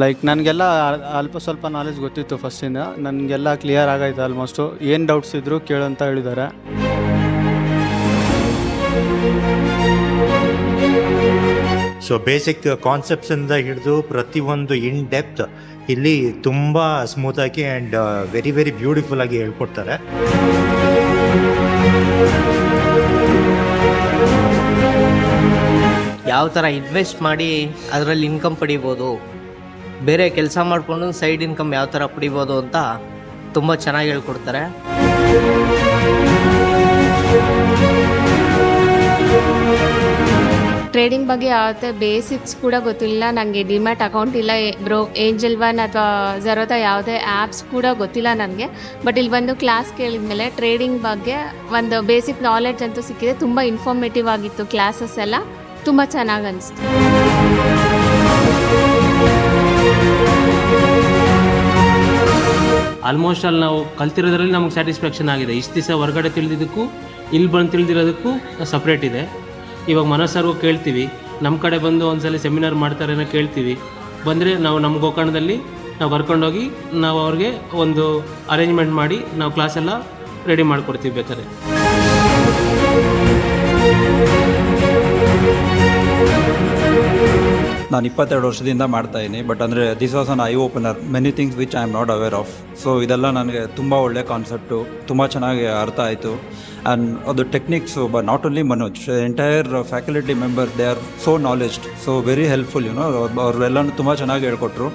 Like ನನಗೆಲ್ಲ ಅಲ್ಪ ಸ್ವಲ್ಪ ನಾಲೆಜ್ ಗೊತ್ತಿತ್ತು ಫಸ್ಟಿಂದ. ನನಗೆಲ್ಲ ಕ್ಲಿಯರ್ ಆಗೈತೆ ಆಲ್ಮೋಸ್ಟು. ಏನು ಡೌಟ್ಸ್ ಇದ್ದರೂ ಕೇಳು ಅಂತ ಹೇಳಿದ್ದಾರೆ. ಸೊ ಬೇಸಿಕ್ ಕಾನ್ಸೆಪ್ಟ್ಸಿಂದ ಹಿಡಿದು ಪ್ರತಿಯೊಂದು ಇನ್ ಡೆಪ್ತ್ ಇಲ್ಲಿ ತುಂಬ ಸ್ಮೂತಾಗಿ ಆ್ಯಂಡ್ ವೆರಿ ವೆರಿ ಬ್ಯೂಟಿಫುಲ್ ಆಗಿ ಹೇಳ್ಕೊಡ್ತಾರೆ. ಯಾವ ಥರ ಇನ್ವೆಸ್ಟ್ ಮಾಡಿ ಅದರಲ್ಲಿ ಇನ್ಕಮ್ ಪಡಿಬೋದು, ಬೇರೆ ಕೆಲಸ ಮಾಡಿಕೊಂಡು ಸೈಡ್ ಇನ್ಕಮ್ ಯಾವ ಥರ ಪಡಿಬೋದು ಅಂತ ತುಂಬ ಚೆನ್ನಾಗಿ ಹೇಳ್ಕೊಡ್ತಾರೆ. ಟ್ರೇಡಿಂಗ್ ಬಗ್ಗೆ ಯಾವತ್ತೇ ಬೇಸಿಕ್ಸ್ ಕೂಡ ಗೊತ್ತಿಲ್ಲ ನನಗೆ. ಡಿಮ್ಯಾಟ್ ಅಕೌಂಟ್ ಇಲ್ಲ, ಏಂಜಲ್ ಒನ್ ಅಥವಾ ಝರೋದಾ ಯಾವುದೇ ಆ್ಯಪ್ಸ್ ಕೂಡ ಗೊತ್ತಿಲ್ಲ ನನಗೆ. ಬಟ್ ಇಲ್ಲಿ ಬಂದು ಕ್ಲಾಸ್ ಕೇಳಿದ್ಮೇಲೆ ಟ್ರೇಡಿಂಗ್ ಬಗ್ಗೆ ಒಂದು ಬೇಸಿಕ್ ನಾಲೆಡ್ಜ್ ಅಂತೂ ಸಿಕ್ಕಿದೆ. ತುಂಬ ಇನ್ಫಾರ್ಮೇಟಿವ್ ಆಗಿತ್ತು ಕ್ಲಾಸಸ್ ಎಲ್ಲ, ತುಂಬ ಚೆನ್ನಾಗಿ ಅನಿಸ್ತು. ಆಲ್ಮೋಸ್ಟ್ ಅಲ್ಲಿ ನಾವು ಕಲ್ತಿರೋದ್ರಲ್ಲಿ ನಮ್ಗೆ ಸ್ಯಾಟಿಸ್ಫ್ಯಾಕ್ಷನ್ ಆಗಿದೆ. ಇಷ್ಟು ದಿವಸ ಹೊರಗಡೆ ತಿಳಿದಿದ್ದಕ್ಕೂ ಇಲ್ಲಿ ಬಂದು ತಿಳಿದಿರೋದಕ್ಕೂ ಸಪ್ರೇಟ್ ಇದೆ. ಇವಾಗ ಮನಸ್ಸರ್ಗೂ ಕೇಳ್ತೀವಿ, ನಮ್ಮ ಕಡೆ ಬಂದು ಒಂದ್ಸಲ ಸೆಮಿನಾರ್ ಮಾಡ್ತಾರೇನೋ ಕೇಳ್ತೀವಿ. ಬಂದರೆ ನಾವು ನಮ್ಮ ಗೋಕರ್ಣದಲ್ಲಿ ನಾವು ಕರ್ಕೊಂಡೋಗಿ ನಾವು ಅವ್ರಿಗೆ ಒಂದು ಅರೇಂಜ್ಮೆಂಟ್ ಮಾಡಿ ನಾವು ಕ್ಲಾಸೆಲ್ಲ ರೆಡಿ ಮಾಡಿಕೊಡ್ತೀವಿ ಬೇಕಾದ್ರೆ. ನಾನು 22 ವರ್ಷದಿಂದ ಮಾಡ್ತಾಯಿದ್ದೀನಿ. ಬಟ್ ಅಂದರೆ this was an I opener, many things which I am not aware of. So ಇದೆಲ್ಲ ನನಗೆ ತುಂಬ ಒಳ್ಳೆ ಕಾನ್ಸೆಪ್ಟು, ತುಂಬ ಚೆನ್ನಾಗಿ ಅರ್ಥ ಆಯಿತು. ಆ್ಯಂಡ್ ಅದು techniques, but not only Manoj, entire faculty member they are so knowledged, so very helpful. ಅವರೆಲ್ಲನೂ ತುಂಬ ಚೆನ್ನಾಗಿ ಹೇಳ್ಕೊಟ್ರು.